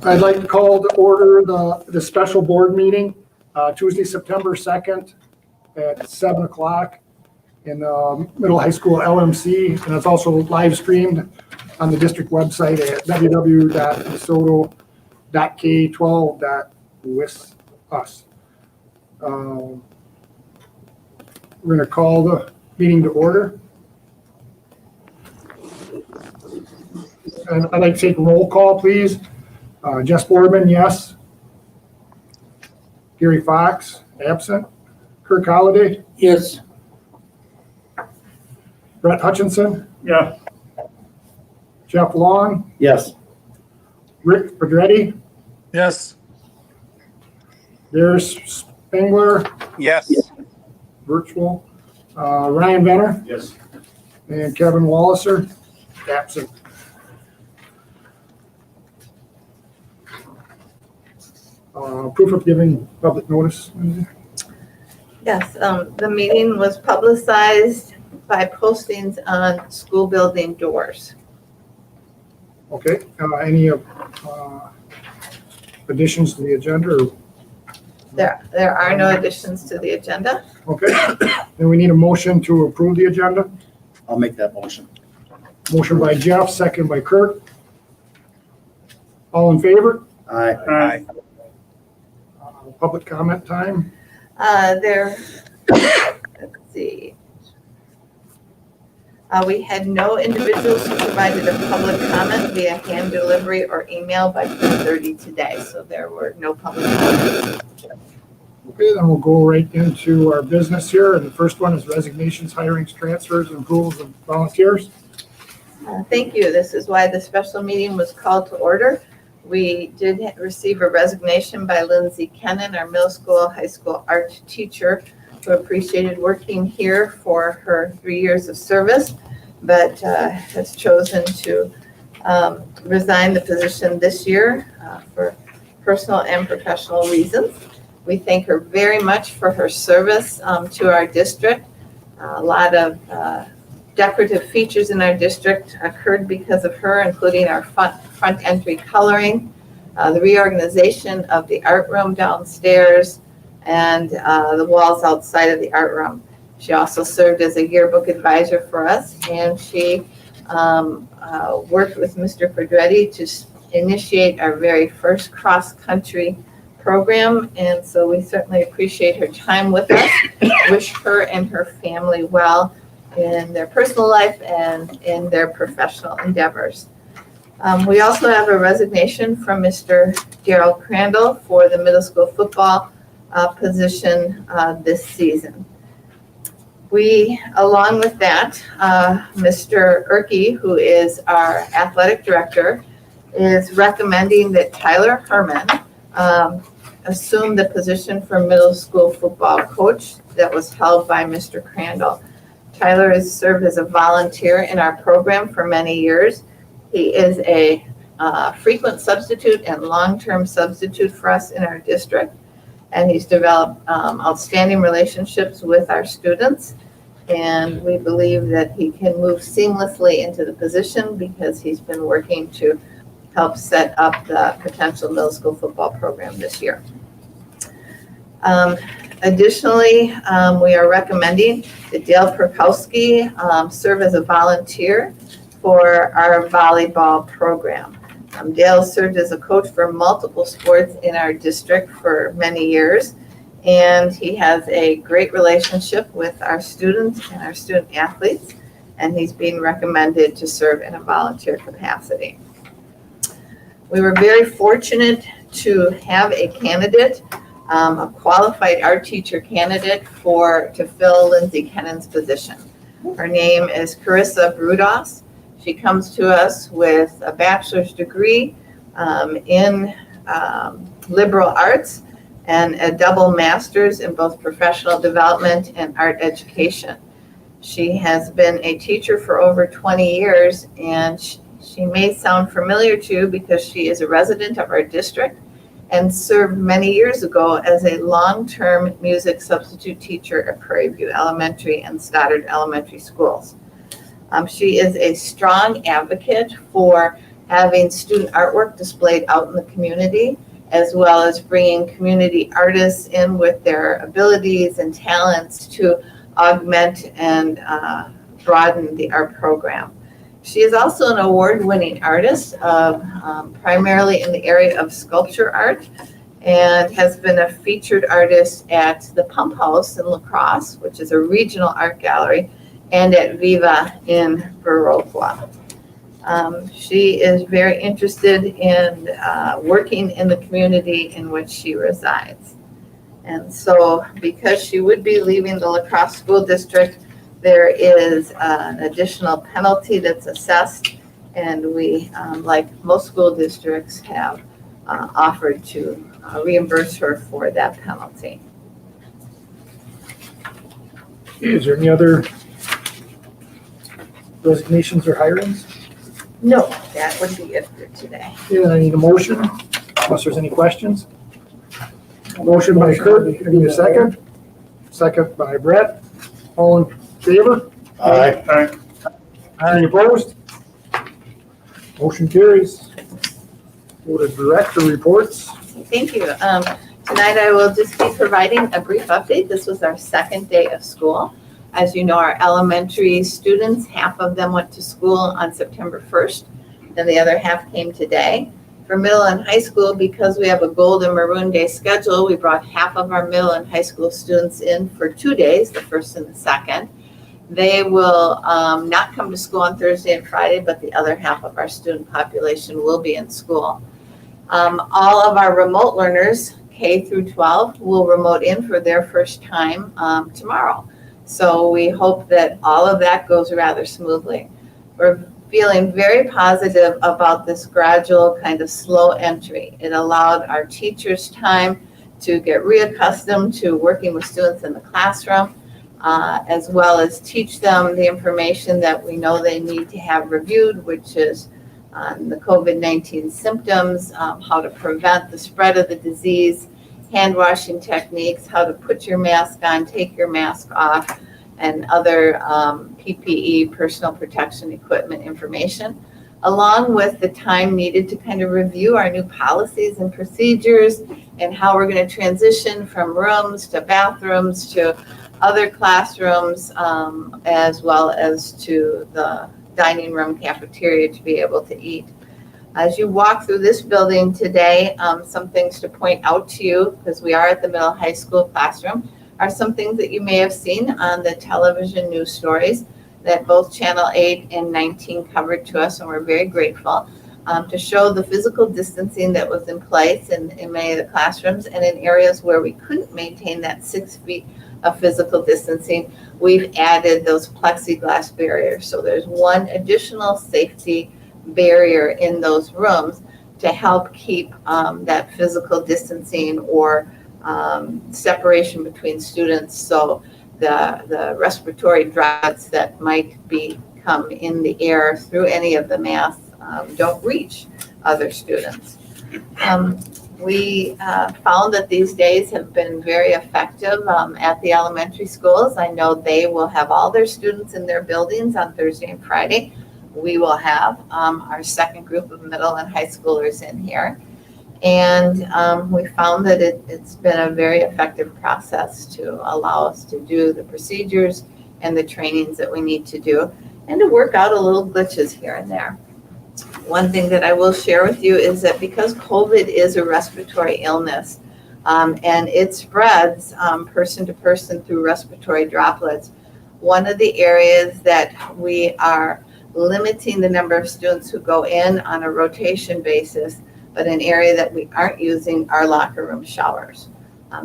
I'd like to call to order the special board meeting, Tuesday, September 2nd at 7 o'clock in the Middle High School LMC. And it's also live streamed on the district website at www.desoto.k12.with.us. We're going to call the meeting to order. And I'd like to take a roll call, please. Jess Boardman, yes. Gary Fox, absent. Kirk Holliday, Yes. Brett Hutchinson, Yeah. Jeff Long, Yes. Rick Pedretti, Yes. Darius Spengler, Yes. virtual. Ryan Benner Yes. and Kevin Walliser, absent. Proof of giving public notice. Yes, the meeting was publicized by postings on school building doors. Okay, any additions to the agenda? Or, There are no additions to the agenda. okay, then we need a motion to approve the agenda. I'll make that motion. Motion by Jeff, second by Kirk. All in favor? Aye. Aye. Public comment time. Let's see. We had no individuals who provided a public comment via hand delivery or email by 10:30 today, so there were no public comments. Okay, then we'll go right into our business here. And the first one is resignations, hirings, transfers, and approvals of volunteers. Thank you. This is why the special meeting was called to order. We did receive a resignation by Lindsay Kennan, our middle school, high school art teacher, who appreciated working here for her 3 years of service, but has chosen to resign the position this year for personal and professional reasons. We thank her very much for her service to our district. A lot of decorative features in our district occurred because of her, including our front entry coloring, the reorganization of the art room downstairs, and the walls outside of the art room. She also served as a yearbook advisor for us, and she worked with Mr. Pedretti to initiate our very first cross-country program, and so we certainly appreciate her time with us. Wish her and her family well in their personal life and in their professional endeavors. We also have a resignation from Mr. Daryl Crandall for the middle school football position this season. We, along with that, Mr. Erke, who is our athletic director, is recommending that Tyler Herman assume the position for middle school football coach that was held by Mr. Crandall. Tyler has served as a volunteer in our program for many years. He is a frequent substitute and long-term substitute for us in our district, and he's developed outstanding relationships with our students, and we believe that he can move seamlessly into the position because he's been working to help set up the potential middle school football program this year. Additionally, we are recommending that Dale Perkowski serve as a volunteer for our volleyball program. Dale served as a coach for multiple sports in our district for many years, and he has a great relationship with our students and our student athletes, and he's being recommended to serve in a volunteer capacity. We were very fortunate to have a candidate, a qualified art teacher candidate to fill Lindsay Kennan's position. Her name is Carissa Brudos. She comes to us with a bachelor's degree in liberal arts and a double master's in both professional development and art education. She has been a teacher for over 20 years, and she may sound familiar to you because she is a resident of our district and served many years ago as a long-term music substitute teacher at Prairie View Elementary and Stoddard Elementary Schools. She is a strong advocate for having student artwork displayed out in the community, as well as bringing community artists in with their abilities and talents to augment and broaden the art program. She is also an award-winning artist, primarily in the area of sculpture art, and has been a featured artist at the Pump House in La Crosse, which is a regional art gallery, and at Viva in Viroqua. She is very interested in working in the community in which she resides. And so because she would be leaving the La Crosse School District, there is an additional penalty that's assessed, and we, like most school districts, have offered to reimburse her for that penalty. Is there any other resignations or hirings? No, that would be it for today. Yeah, I need a motion, unless there's any questions. Motion by Kurt, I need a second. Second by Brett. All in favor? Aye. Any opposed? Motion carries. Board of Director reports. Thank you. Tonight I will just be providing a brief update. This was our second day of school. As you know, our elementary students, half of them went to school on September 1st, and the other half came today. For middle and high school, because we have a gold and maroon day schedule, we brought half of our middle and high school students in for 2 days, the first and the second. They will not come to school on Thursday and Friday, but the other half of our student population will be in school. All of our remote learners, K through 12, will remote in for their first time tomorrow. So we hope that all of that goes rather smoothly. We're feeling very positive about this gradual kind of slow entry. It allowed our teachers time to get reaccustomed to working with students in the classroom, as well as teach them the information that we know they need to have reviewed, which is the COVID-19 symptoms, how to prevent the spread of the disease, hand washing techniques, how to put your mask on, take your mask off, and other PPE, personal protection equipment information, along with the time needed to kind of review our new policies and procedures and how we're going to transition from rooms to bathrooms to other classrooms, as well as to the dining room cafeteria to be able to eat. As you walk through this building today, some things to point out to you, because we are at the middle high school classroom, are some things that you may have seen on the television news stories that both Channel 8 and 19 covered to us, and we're very grateful to show the physical distancing that was in place in many of the classrooms, and in areas where we couldn't maintain that 6 feet of physical distancing, we've added those plexiglass barriers. So there's one additional safety barrier in those rooms to help keep that physical distancing or separation between students, so the respiratory droplets that might come in the air through any of the masks don't reach other students. We found that these days have been very effective at the elementary schools. I know they will have all their students in their buildings on Thursday and Friday. We will have our second group of middle and high schoolers in here. And we found that it's been a very effective process to allow us to do the procedures and the trainings that we need to do, and to work out a little glitches here and there. One thing that I will share with you is that because COVID is a respiratory illness, and it spreads person to person through respiratory droplets, one of the areas that we are limiting the number of students who go in on a rotation basis, but an area that we aren't using are locker room showers.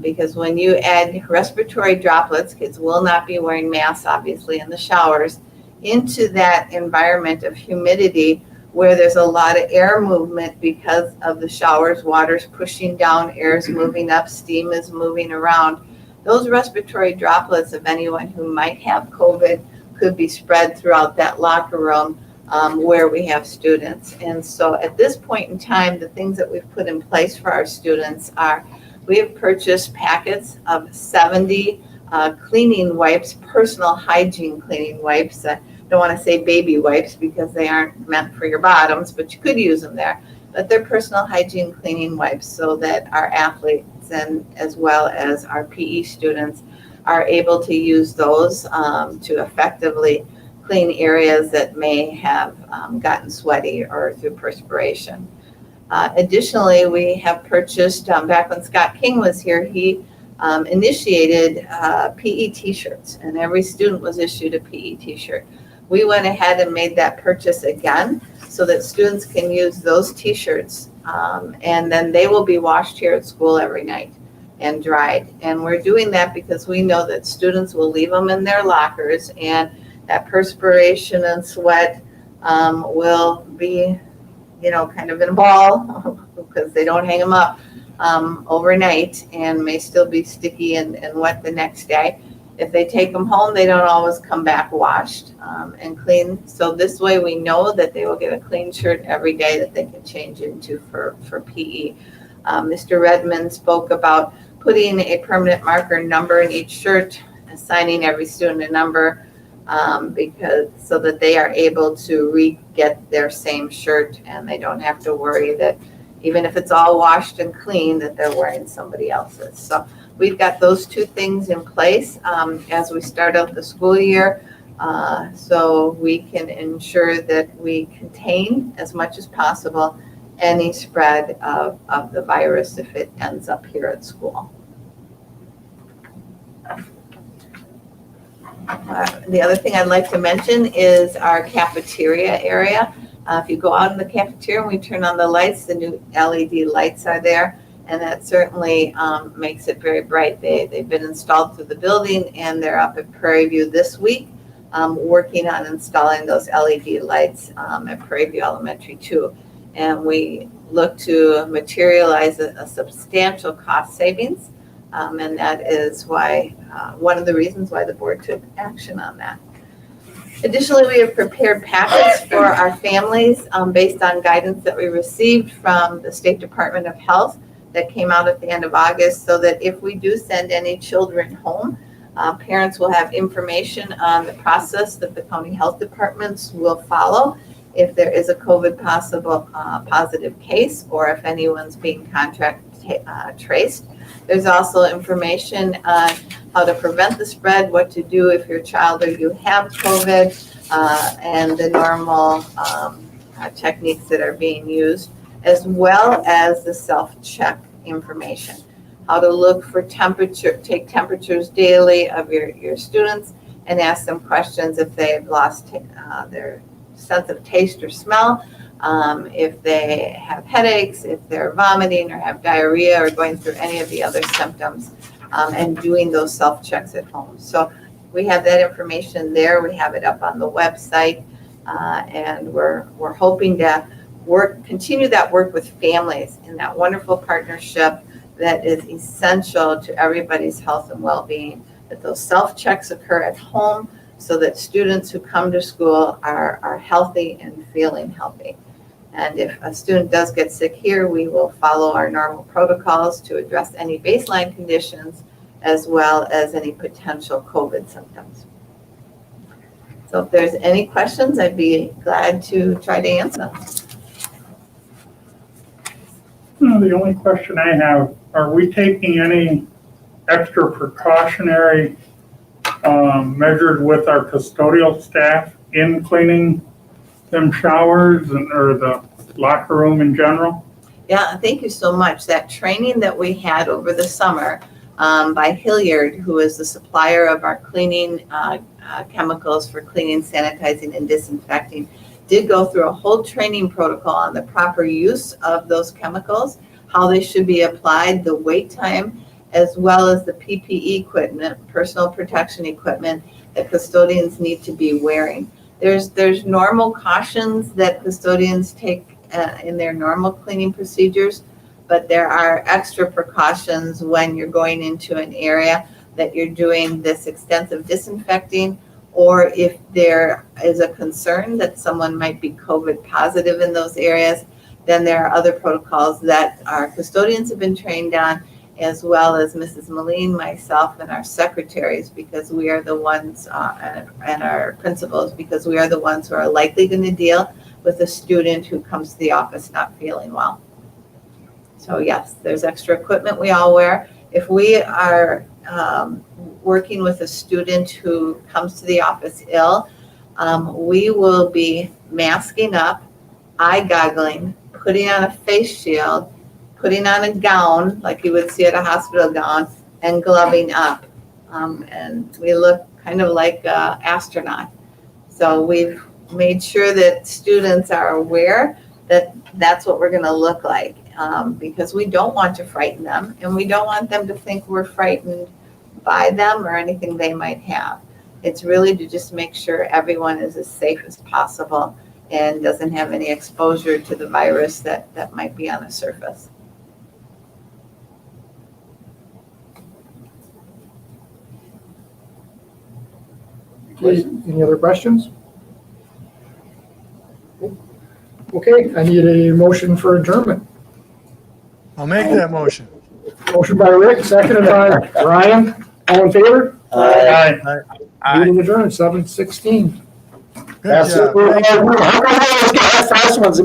Because when you add respiratory droplets, kids will not be wearing masks, obviously, in the showers, into that environment of humidity where there's a lot of air movement because of the showers, water's pushing down, air's moving up, steam is moving around. Those respiratory droplets of anyone who might have COVID could be spread throughout that locker room where we have students. And so at this point in time, the things that we've put in place for our students are, we have purchased packets of 70 cleaning wipes, personal hygiene cleaning wipes. don't want to say baby wipes because they aren't meant for your bottoms, but you could use them there. But they're personal hygiene cleaning wipes so that our athletes and as well as our PE students are able to use those to effectively clean areas that may have gotten sweaty or through perspiration. Additionally, we have purchased, back when Scott King was here, he initiated PE t-shirts, and every student was issued a PE t-shirt. We went ahead and made that purchase again so that students can use those t-shirts, and then they will be washed here at school every night and dried. And we're doing that because we know that students will leave them in their lockers, and that perspiration and sweat will be, kind of in a ball because they don't hang them up overnight and may still be sticky and wet the next day. If they take them home, they don't always come back washed and clean. So this way we know that they will get a clean shirt every day that they can change into for PE. Mr. Redmond spoke about putting a permanent marker number in each shirt, assigning every student a number, because so that they are able to re-get their same shirt and they don't have to worry that even if it's all washed and clean that they're wearing somebody else's. So we've got those two things in place as we start out the school year, so we can ensure that we contain as much as possible any spread of the virus if it ends up here at school. The other thing I'd like to mention is our cafeteria area. If you go out in the cafeteria and we turn on the lights, the new LED lights are there, and that certainly makes it very bright. They've been installed through the building, and they're up at Prairie View this week, working on installing those LED lights at Prairie View Elementary too. And we look to materialize a substantial cost savings, and that is why one of the reasons why the board took action on that. Additionally, we have prepared packets for our families based on guidance that we received from the State Department of Health that came out at the end of August, so that if we do send any children home, parents will have information on the process that the county health departments will follow if there is a COVID positive case or if anyone's being contact traced. There's also information on how to prevent the spread, what to do if your child or you have COVID, and the normal techniques that are being used, as well as the self-check information. How to look for temperature, take temperatures daily of your students and ask them questions if they've lost their sense of taste or smell, if they have headaches, if they're vomiting or have diarrhea or going through any of the other symptoms, and doing those self-checks at home. So we have that information there. We have it up on the website, and we're hoping to continue that work with families in that wonderful partnership that is essential to everybody's health and well-being, that those self-checks occur at home so that students who come to school are healthy and feeling healthy. And if a student does get sick here, we will follow our normal protocols to address any baseline conditions as well as any potential COVID symptoms. So if there's any questions, I'd be glad to try to answer them. The only question I have, are we taking any extra precautionary measures with our custodial staff in cleaning them showers or the locker room in general? Yeah, thank you so much. That training that we had over the summer by Hilliard, who is the supplier of our cleaning chemicals for cleaning, sanitizing, and disinfecting, did go through a whole training protocol on the proper use of those chemicals, how they should be applied, the wait time, as well as the PPE equipment, personal protection equipment that custodians need to be wearing. There's normal cautions that custodians take in their normal cleaning procedures, but there are extra precautions when you're going into an area that you're doing this extensive disinfecting, or if there is a concern that someone might be COVID positive in those areas, then there are other protocols that our custodians have been trained on as well as Mrs. Moline, myself, and our secretaries, because we are the ones, and our principals, because we are the ones who are likely going to deal with a student who comes to the office not feeling well. So yes, there's extra equipment we all wear. If we are working with a student who comes to the office ill, we will be masking up, eye goggling, putting on a face shield, putting on a gown like you would see at a hospital gown, and gloving up. And we look kind of like an astronaut. So we've made sure that students are aware that that's what we're going to look like, because we don't want to frighten them, and we don't want them to think we're frightened by them or anything they might have. It's really to just make sure everyone is as safe as possible and doesn't have any exposure to the virus that might be on the surface. Okay, any other questions? Okay, I need a motion for adjournment. I'll make that motion. Motion by Rick, seconded by Ryan. All in favor? Aye. Meeting adjourned, 7:16. Good job. Thank you. Fast ones.